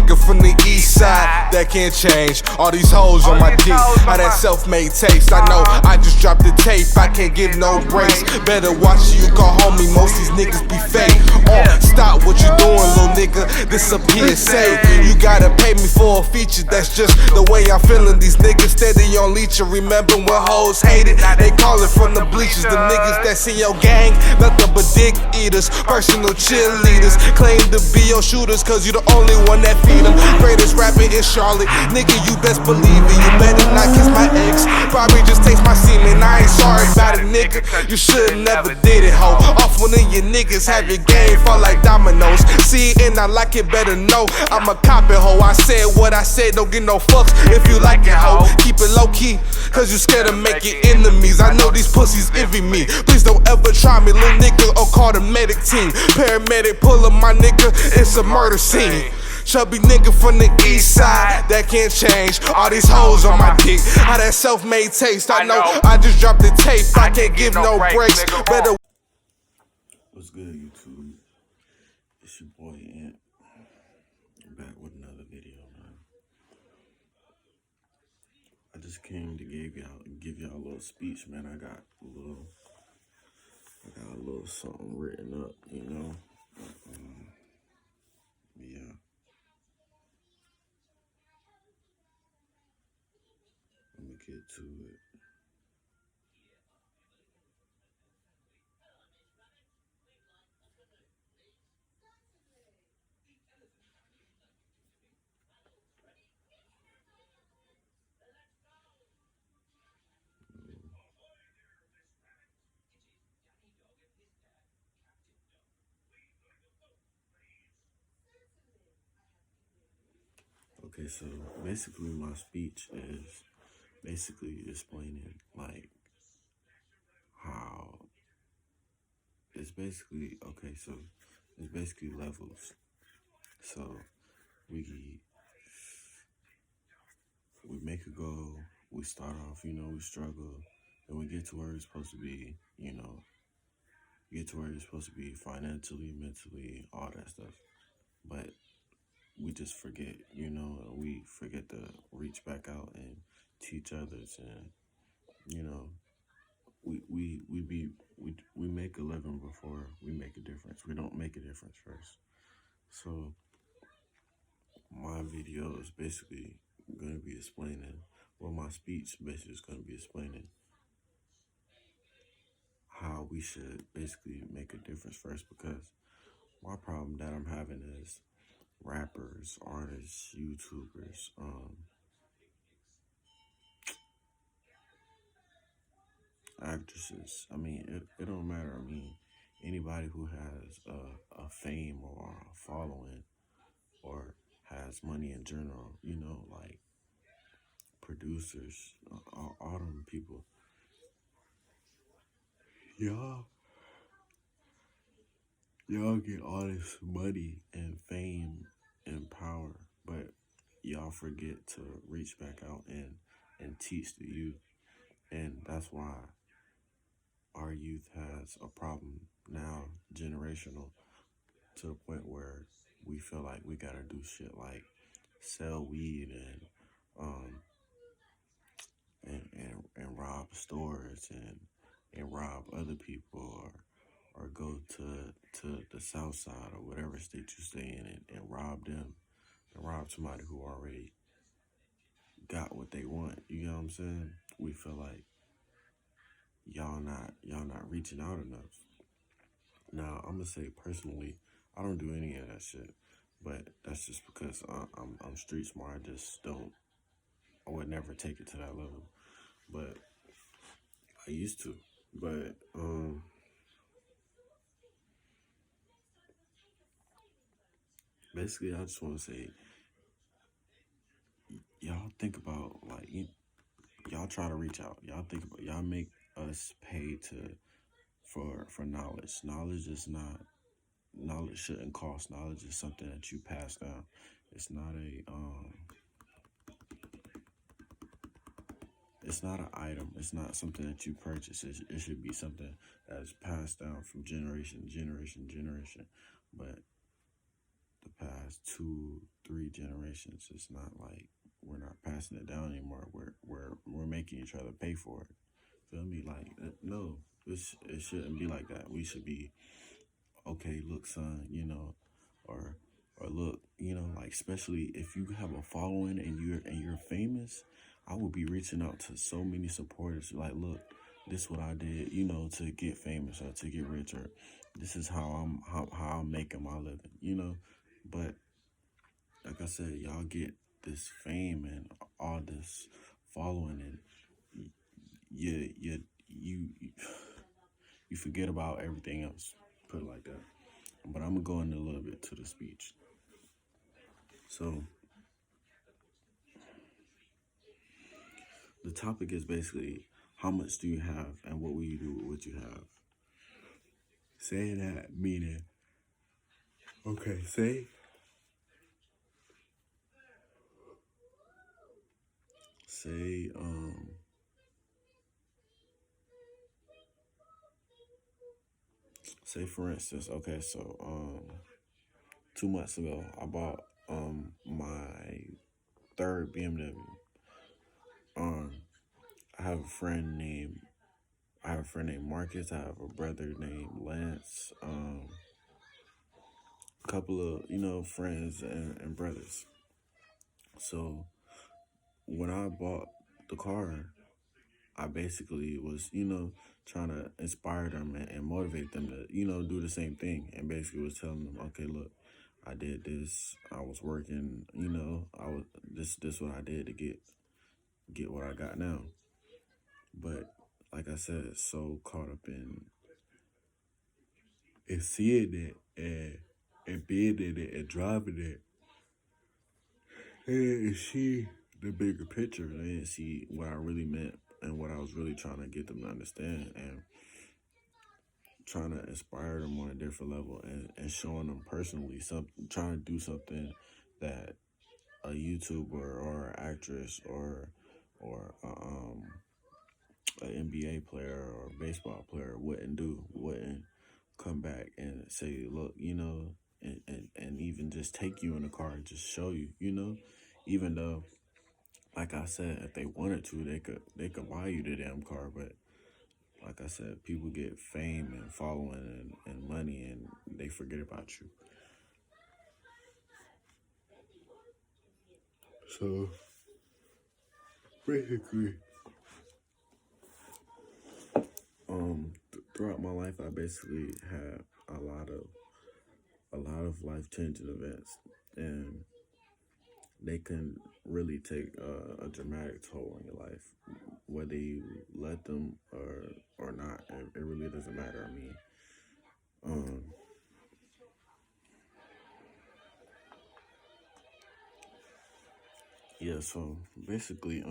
nigga from the east side that can't change. All these hoes on my dick, how that self-made taste. I know I just dropped the tape, I can't give no breaks. Better watch you call homie, most these niggas be fake. Stop what you doing, little nigga, this a PSA. You gotta pay me for a feature, that's just the way I'm feeling. These niggas steady on leeching. Remember when hoes hated? They call it from the bleachers. The niggas that's in your gang, nothing but dick eaters, personal cheerleaders. Claim to be your shooters, cause you the only one that feed them. Greatest rapper in Charlotte, nigga, you best believe it. You better not kiss my ex, probably just taste my semen. I ain't sorry about it, nigga, you should've never did it, ho. Off one of your niggas, have your game fall like dominoes. See it and I like it, better know I'm a cop it, ho. I said what I said, don't get no fucks if you like it, ho. Keep it low key, cause you scared of making enemies. I know these pussies envy me. Please don't ever try me, little nigga, or call the medic team. Paramedic, pull up my nigga, it's a murder scene. Chubby nigga from the east side that can't change. All these hoes on my dick, how that self-made taste. I know I just dropped the tape, I can't give no breaks. Better. What's good, YouTube? It's your boy Ant, back with another video, man. I just came to give y'all a little speech, man. I got a little something written up, you know. Yeah. Let me get to it. Okay, so basically my speech is basically explaining like how it's basically levels. So we make a goal, we start off, you know, we struggle, and we get to where it's supposed to be, you know, get to where it's supposed to be financially, mentally, all that stuff. But we just forget, you know, we forget to reach back out and teach others, and you know, we make a living before we make a difference. We don't make a difference first. So my video is basically going to be explaining, well, my speech basically is going to be explaining how we should basically make a difference first, because my problem that I'm having is rappers, artists, YouTubers, actresses. I mean, it don't matter. I mean, anybody who has a fame or a following or has money in general, you know, like producers, all them people. Y'all get all this money and fame and power, but y'all forget to reach back out and teach the youth. And that's why our youth has a problem now, generational, to the point where we feel like we gotta do shit like sell weed and rob stores and rob other people, or go to the south side or whatever state you stay in and rob them, and rob somebody who already got what they want. You know what I'm saying? We feel like y'all not reaching out enough. Now I'm gonna say personally, I don't do any of that shit, but that's just because I'm street smart. I just don't. I would never take it to that level, but I used to. But basically, I just want to say, y'all think about like y'all try to reach out. Y'all think about, y'all make us pay for knowledge. Knowledge shouldn't cost. Knowledge is something that you pass down. It's not an item. It's not something that you purchase. It should be something that is passed down from generation to generation. But the past 2, 3 generations. It's not like we're not passing it down anymore. We're making each other pay for it. Feel me? Like no, it shouldn't be like that. We should be okay. Look, son, or look, like especially if you have a following and you're famous, I would be reaching out to so many supporters. Like, look, this what I did, to get famous or to get rich, or this is how I'm making my living, But like I said, y'all get this fame and all this following, and you you you you forget about everything else. Put it like that. But I'm gonna go in a little bit to the speech. So the topic is basically how much do you have and what will you do with what you have. Saying that meaning, okay, say say for instance, okay, so 2 months ago I bought my third BMW. Um I have a friend named Marcus. I have a brother named Lance. A couple of friends and brothers. So when I bought the car, I basically was trying to inspire them and motivate them to do the same thing, and basically was telling them, okay, look, I did this. I was working. I was this what I did to get what I got now. But like I said, so caught up in seeing it and being in it and driving it, they didn't see the bigger picture. They didn't see what I really meant and what I was really trying to get them to understand, and trying to inspire them on a different level, and showing them personally something, trying to do something that a YouTuber or an actress or an NBA player or a baseball player wouldn't come back and say, look, and even just take you in the car and just show you, even though, like I said, if they wanted to, they could buy you the damn car. But like I said, people get fame and following and money, and they forget about you. So basically, throughout my life, I basically had a lot of life changing events, and they can really take a dramatic toll on your life, whether you let them or not. It really doesn't matter. I mean, um, yeah. So basically,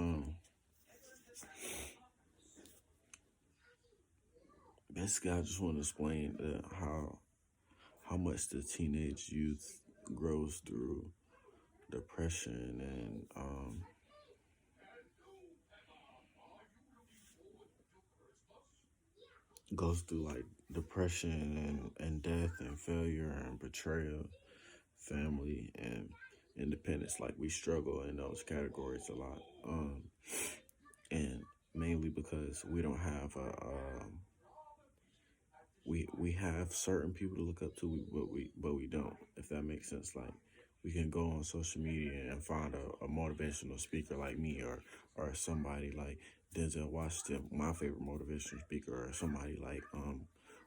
I just want to explain how much the teenage youth grows through depression and goes through like depression and death and failure and betrayal, family and independence. Like we struggle in those categories a lot, and mainly because we don't have we have certain people to look up to, but we don't. If that makes sense, like we can go on social media and find a motivational speaker like me, or somebody like Denzel Washington, my favorite motivational speaker, or somebody like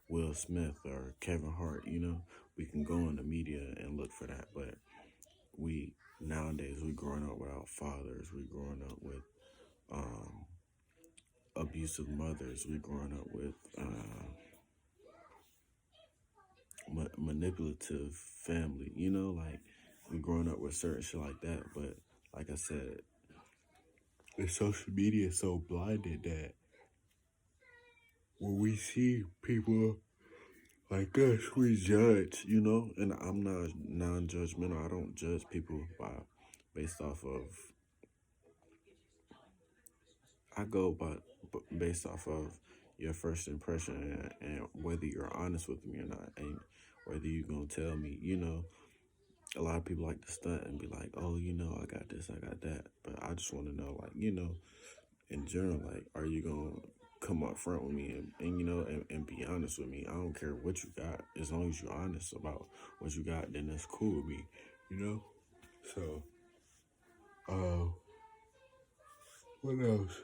Will Smith or Kevin Hart. We can go in the media and look for that, but we nowadays we growing up without fathers. We growing up with abusive mothers. We growing up with manipulative family, like we growing up with certain shit like that. But like I said, the social media is so blinded that when we see people like us, we judge, and I'm not non-judgmental. I don't judge people based off of, I go based off of your first impression, and whether you're honest with me or not, and whether you're gonna tell me, a lot of people like to stunt and be like, oh, you know, I got this, I got that. But I just want to know, like, you know, in general, like, are you going to come up front with me and you know, and be honest with me? I don't care what you got. As long as you're honest about what you got, then that's cool with me, you know? So, what else?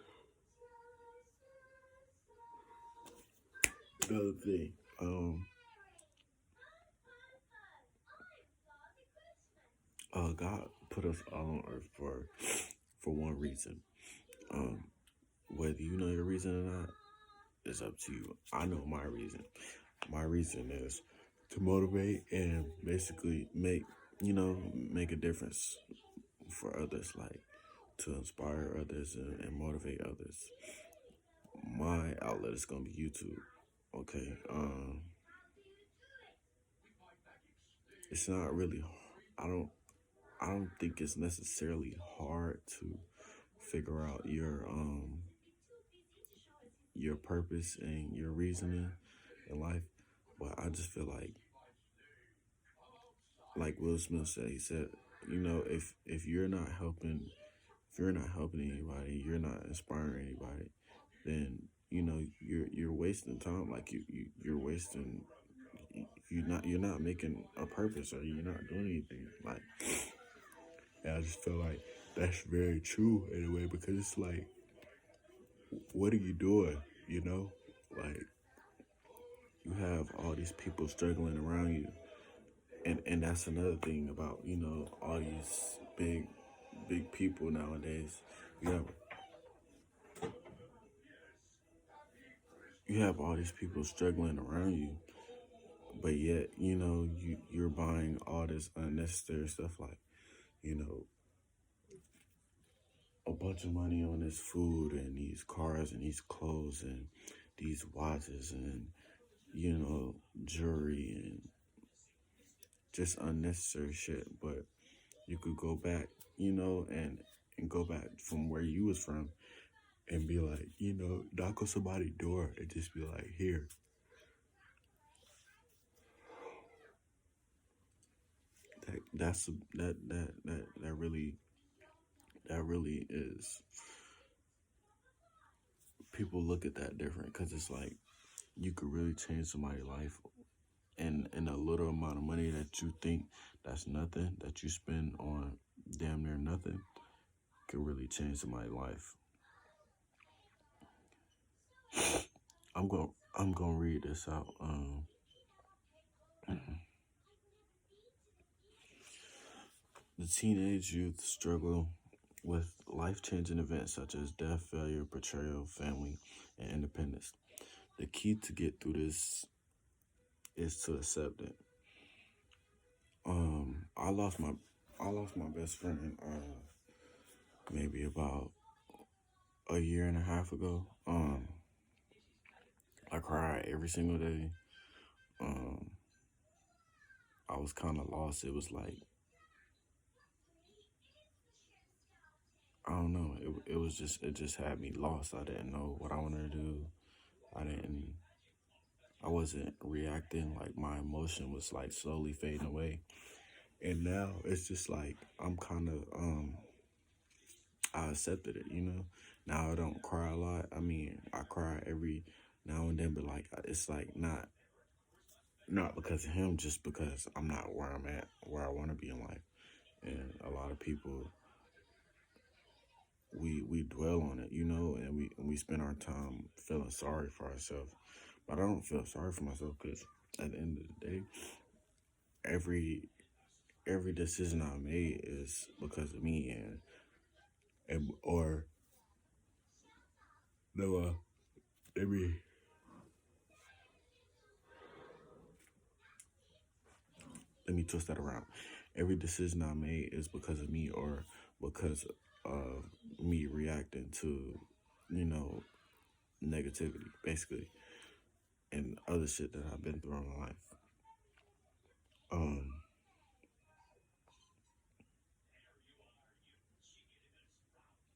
Another thing, God put us all on earth for one reason. Whether you know your reason or not is up to you. I know my reason. My reason is to motivate and basically make a difference for others, like to inspire others and motivate others. My outlet is gonna be YouTube. Okay. It's not really. I don't. I don't think it's necessarily hard to figure out your purpose and your reasoning in life, but I just feel like Will Smith said. He said, you know, if you're not helping anybody, you're not inspiring anybody, then you know you're wasting time. Like you're wasting. You're not making a purpose, or you're not doing anything. Like, and I just feel like that's very true in a way, because it's like, what are you doing? You know, like you have all these people struggling around you, and that's another thing about, you know, all these big people nowadays. You have you have all these people struggling around you, but yet, you know, you're buying all this unnecessary stuff, like, you know, a bunch of money on this food and these cars and these clothes and these watches and, you know, jewelry and just unnecessary shit. But you could go back, you know, and go back from where you was from and be like, you know, knock on somebody's door and just be like, here. That really is. People look at that different, because it's like you could really change somebody's life, and in a little amount of money that you think that's nothing, that you spend on damn near nothing, could really change somebody's life. I'm gonna read this out. The teenage youth struggle with life-changing events such as death, failure, betrayal, family, and independence. The key to get through this is to accept it. I lost my best friend maybe about a year and a half ago. I cried every single day. Um, I was kind of lost. It was like, I don't know. It just had me lost. I didn't know what I wanted to do. I didn't. I wasn't reacting. Like, my emotion was like slowly fading away. And now it's just like I'm kind of I accepted it. You know. Now I don't cry a lot. I mean, I cry every now and then, but like it's like not because of him, just because I'm not where I'm at, where I want to be in life. And a lot of people, we dwell on it, you know, and we spend our time feeling sorry for ourselves. But I don't feel sorry for myself, because at the end of the day, every every decision I made is because of me, and or no, every let me twist that around. Every decision I made is because of me, or because of me reacting to, you know, negativity, basically, and other shit that I've been through in my life. Um,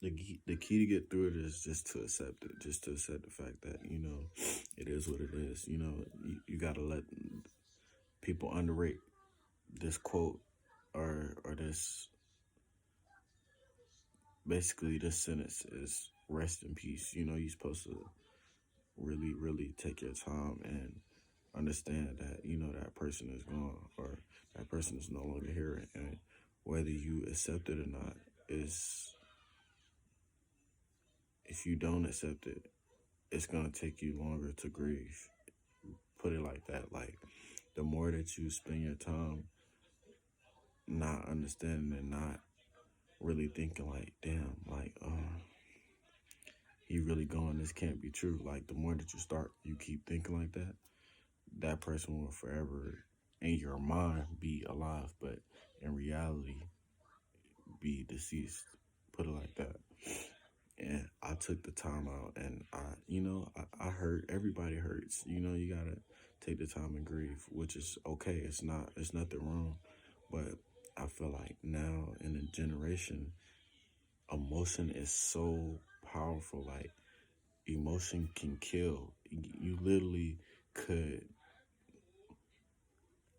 the key to get through it is just to accept it, just to accept the fact that, you know, it is what it is. You know, you gotta let people underrate this quote. or this basically this sentence is rest in peace. You know, you're supposed to really take your time and understand that, you know, that person is gone or that person is no longer here, and whether you accept it or not is, if you don't accept it, it's gonna take you longer to grieve. Put it like that. Like, the more that you spend your time not understanding and not really thinking like, damn, like, he really gone, this can't be true. Like, the more that you keep thinking like that, that person will forever in your mind be alive, but in reality be deceased. Put it like that. And I took the time out, and I hurt. Everybody hurts. You know, you gotta take the time and grieve, which is okay. It's nothing wrong. But I feel like now in the generation, emotion is so powerful. Like, emotion can kill. You literally could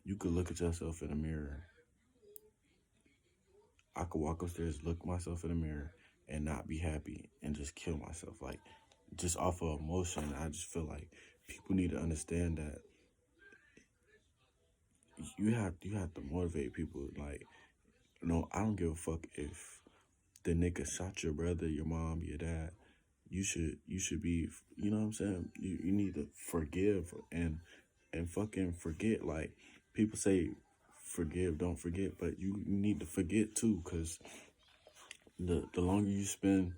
you could look at yourself in the mirror. I could walk upstairs, look myself in the mirror, and not be happy and just kill myself. Like, just off of emotion. I just feel like people need to understand that you have to motivate people. Like, no, I don't give a fuck if the nigga shot your brother, your mom, your dad. You should be, you know what I'm saying? You need to forgive and fucking forget. Like, people say forgive, don't forget, but you need to forget too, because the longer you spend,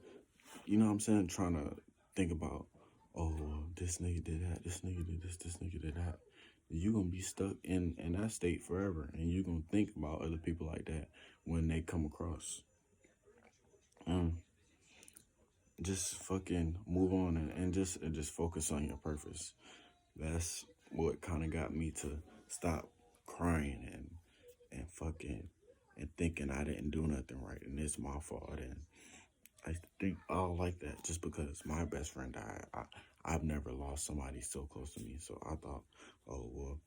you know what I'm saying, trying to think about, oh, well, this nigga did that, this nigga did this nigga did that, you're gonna be stuck in that state forever, and you're gonna think about other people like that when they come across. Just fucking move on, and just focus on your purpose. That's what kind of got me to stop crying and fucking and thinking I didn't do nothing right and it's my fault. And I think all like that just because my best friend died. I've never lost somebody so close to me, so I thought, oh well,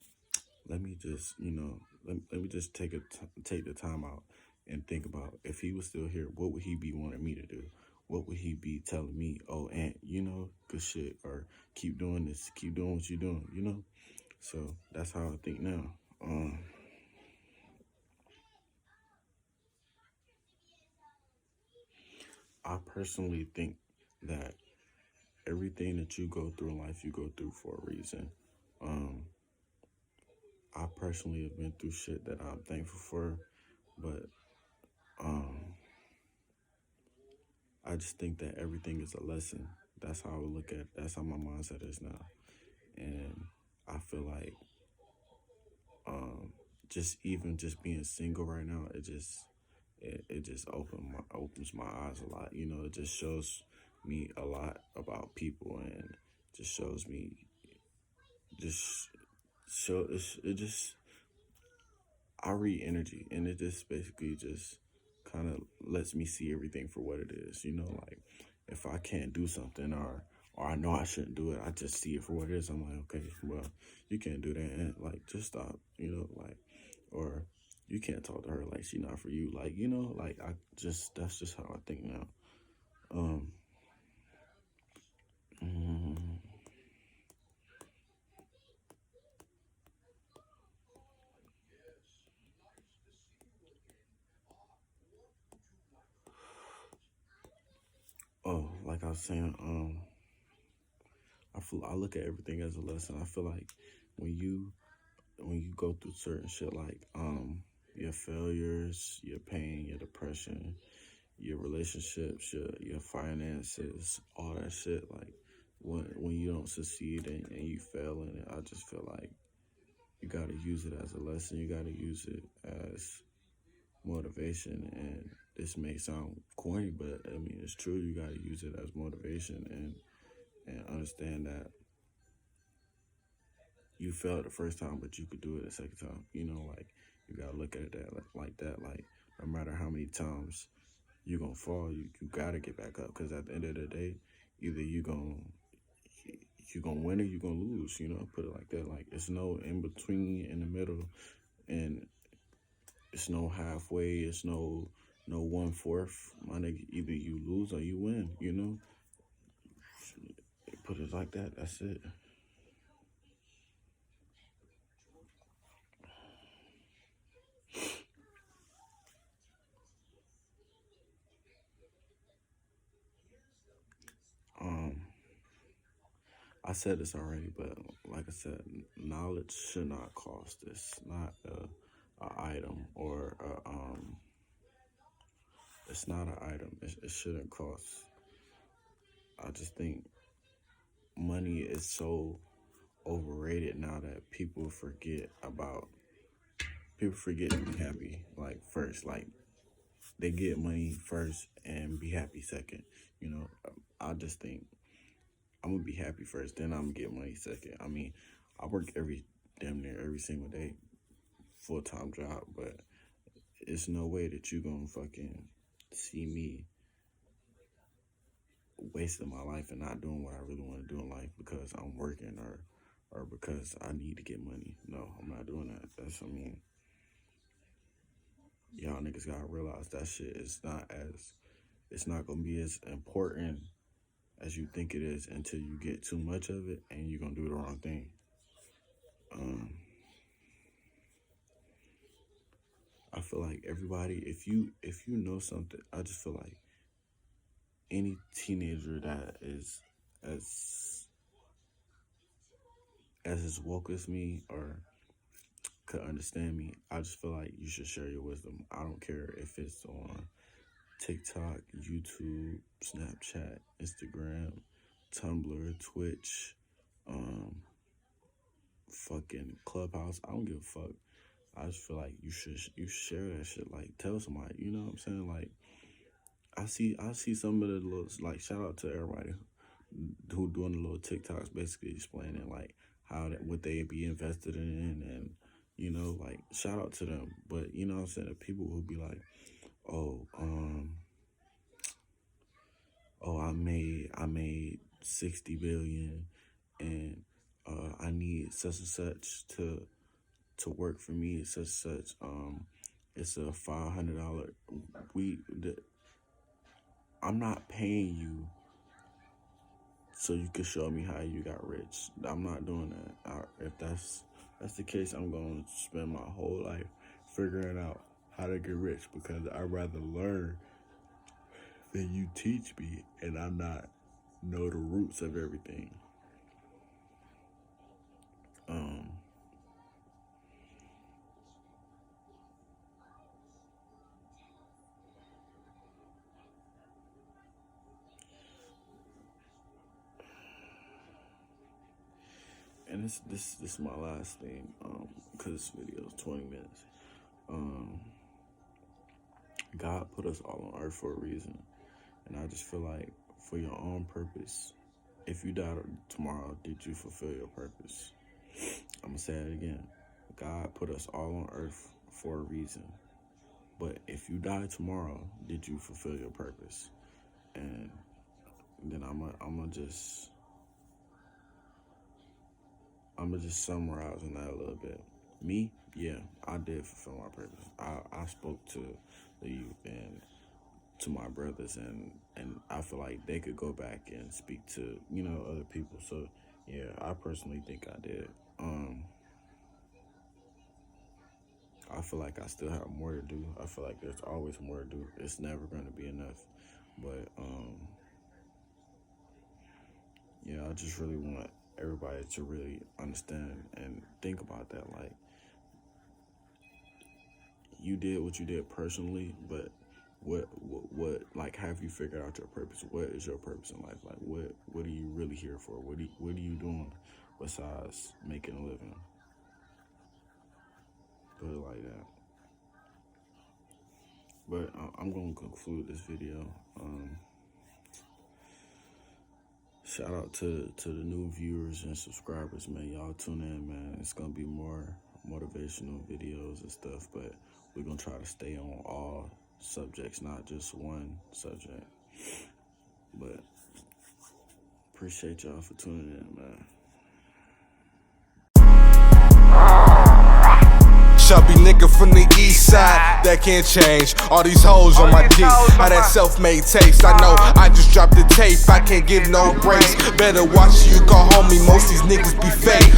let me just, let me just take the time out and think about, if he was still here, what would he be wanting me to do? What would he be telling me? Oh, Aunt, good shit, or keep doing this, keep doing what you're doing. So that's how I think now. I personally think that everything that you go through in life, you go through for a reason. I personally have been through shit that I'm thankful for, but I just think that everything is a lesson. That's how I would look at it. That's how my mindset is now. And I feel like just being single right now, it just opens my eyes a lot. It just shows me a lot about people, and just shows me just show it just I read energy, and it just basically just kind of lets me see everything for what it is. Like, if I can't do something, or I know I shouldn't do it, I just see it for what it is. I'm like, okay, well, you can't do that, and like, just stop. Like, or you can't talk to her like she not for you. Like, like, that's just how I think now. Um, mm, oh, like I was saying, I look at everything as a lesson. I feel like when you go through certain shit, like your failures, your pain, your depression, your relationships, your finances, all that shit, like when you don't succeed and you fail in it, I just feel like you gotta use it as a lesson. You gotta use it as motivation. And this may sound corny, but I mean it's true. You gotta use it as motivation, and understand that you failed the first time, but you could do it the second time. Like, you gotta look at it like that. Like, no matter how many times you're gonna fall, you gotta get back up. Because at the end of the day, either you gonna win or you gonna lose. Put it like that. Like, it's no in between, in the middle, and It's no halfway. It's no 1/4. My nigga, either you lose or you win. You know, put it like that. That's it. I said this already, but like I said, knowledge should not cost. It's not a item or it's not an item. It shouldn't cost. I just think money is so overrated now that people forget to be happy. Like first, like they get money first and be happy second. You know, I just think I'm gonna be happy first, then I'm gonna get money second. I mean, I work damn near every single day, full-time job, but it's no way that you gonna fucking see me wasting my life and not doing what I really want to do in life because I'm working or because I need to get money. No, I'm not doing that. Y'all niggas gotta realize that shit is it's not gonna be as important as you think it is until you get too much of it and you're gonna do the wrong thing. I feel like everybody, if you know something, I just feel like any teenager that is as woke as me or could understand me, I just feel like you should share your wisdom. I don't care if it's on TikTok, YouTube, Snapchat, Instagram, Tumblr, Twitch, fucking Clubhouse. I don't give a fuck. I just feel like you should share that shit. Like tell somebody, you know what I'm saying? Like I see some of the little, like shout out to everybody who doing the little TikToks basically explaining like what they be invested in and you know, like shout out to them. But you know what I'm saying, the people who be like, I made 60 billion and I need such and such to work for me, such and such. It's a $500 I'm not paying you so you can show me how you got rich. I'm not doing that. If that's the case, I'm going to spend my whole life figuring out how to get rich because I'd rather learn than you teach me and I'm not know the roots of everything. And this is my last thing, because this video is 20 minutes. God put us all on earth for a reason. And I just feel like for your own purpose, if you died tomorrow, did you fulfill your purpose? I'm gonna say it again. God put us all on earth for a reason. But if you die tomorrow, did you fulfill your purpose? And then I'm gonna just summarize on that a little bit. Me, yeah, I did fulfill my purpose. I spoke to the youth and to my brothers, and I feel like they could go back and speak to, you know, other people. So yeah, I personally think I did. I feel like I still have more to do. I feel like there's always more to do. It's never going to be enough. But yeah, I just really want everybody to really understand and think about that. Like, you did what you did personally, but what like, have you figured out your purpose? What is your purpose in life? Like, what are you really here for? What are you doing besides making a living? Put it like that. But I'm gonna conclude this video. Shout out to the new viewers and subscribers, man. Y'all tune in, man. It's gonna be more motivational videos and stuff, but we're gonna try to stay on all subjects, not just one subject. But appreciate y'all for tuning in, man. Chubby nigga from the east side. that can't change. All these hoes on my dick, how that self-made taste. I know I just dropped the tape, I can't give no breaks. Better watch you call homie, most these niggas be fake.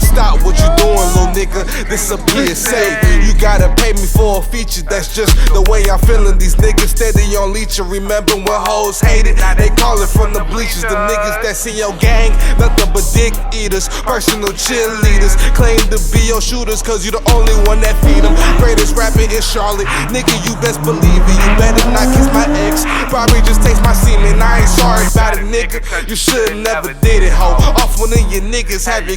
Stop what you doing, little nigga, this a PSA. You gotta pay me for a feature, that's just the way I'm feeling. These niggas steady on leech. Remember when hoes hated, they call it from the bleachers. The niggas that's in your gang, nothing but dick eaters, personal cheerleaders. Claim to be your shooters, cause you the only one that feed them. Greatest rapper in Charlotte, nigga, you best believe it. You better not kiss my ex, probably just taste my semen. I ain't sorry about it, nigga, you should've never did it, ho. Off one of your niggas have your